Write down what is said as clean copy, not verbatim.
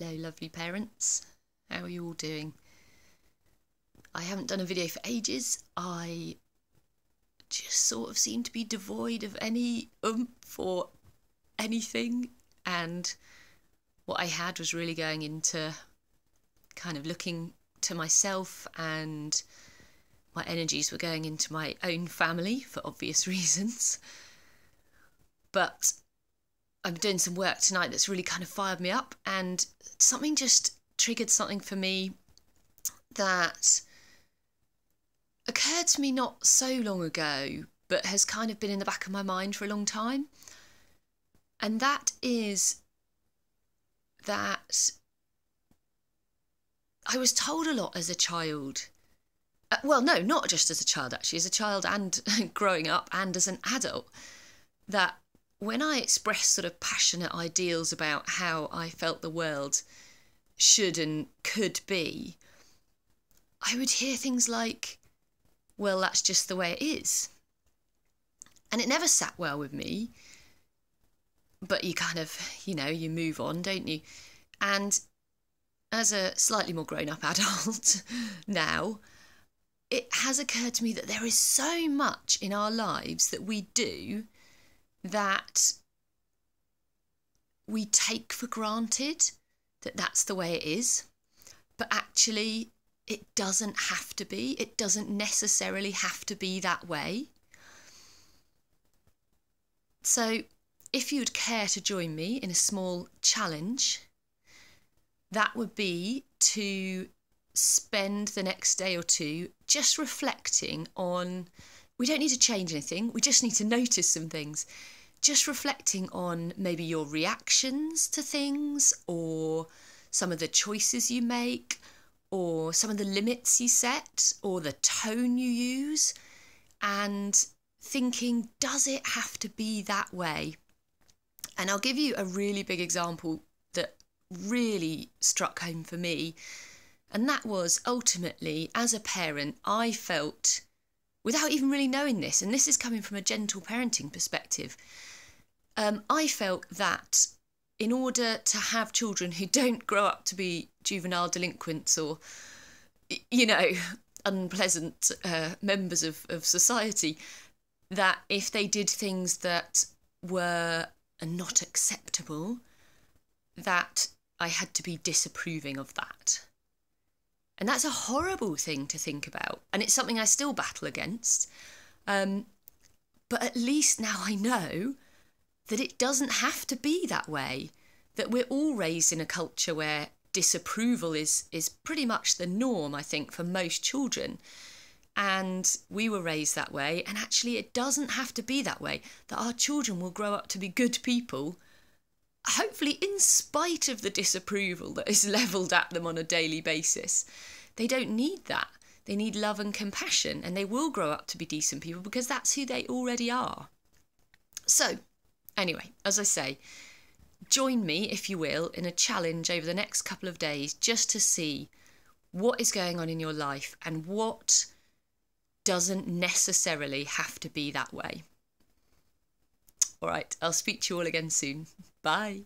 Hello lovely parents, how are you all doing? I haven't done a video for ages. I just sort of seem to be devoid of any oomph or anything, and what I had was really going into kind of looking to myself, and my energies were going into my own family for obvious reasons. But I'm doing some work tonight that's really kind of fired me up, and something just triggered something for me that occurred to me not so long ago, but has kind of been in the back of my mind for a long time. And that is that I was told a lot as a child. Well, no, not just as a child, actually, as a child and growing up and as an adult, that when I expressed sort of passionate ideals about how I felt the world should and could be, I would hear things like, well, that's just the way it is. And it never sat well with me, but you kind of, you move on, don't you? And as a slightly more grown-up adult now, it has occurred to me that there is so much in our lives that we do that we take for granted that that's the way it is, but actually it doesn't have to be. It doesn't necessarily have to be that way. So if you'd care to join me in a small challenge, that would be to spend the next day or two just reflecting on, we don't need to change anything, we just need to notice some things. Just reflecting on maybe your reactions to things, or some of the choices you make, or some of the limits you set, or the tone you use, and thinking, does it have to be that way? And I'll give you a really big example that really struck home for me. And that was ultimately, as a parent, I felt, without even really knowing this, and this is coming from a gentle parenting perspective, I felt that in order to have children who don't grow up to be juvenile delinquents or, unpleasant members of society, that if they did things that were not acceptable, that I had to be disapproving of that. And that's a horrible thing to think about. And it's something I still battle against. But at least now I know that it doesn't have to be that way. That we're all raised in a culture where disapproval is pretty much the norm, I think, for most children. And we were raised that way. And actually it doesn't have to be that way. That our children will grow up to be good people, hopefully in spite of the disapproval that is levelled at them on a daily basis. They don't need that. They need love and compassion, and they will grow up to be decent people because that's who they already are. So, anyway, as I say, join me, if you will, in a challenge over the next couple of days just to see what is going on in your life and what doesn't necessarily have to be that way. All right, I'll speak to you all again soon. Bye.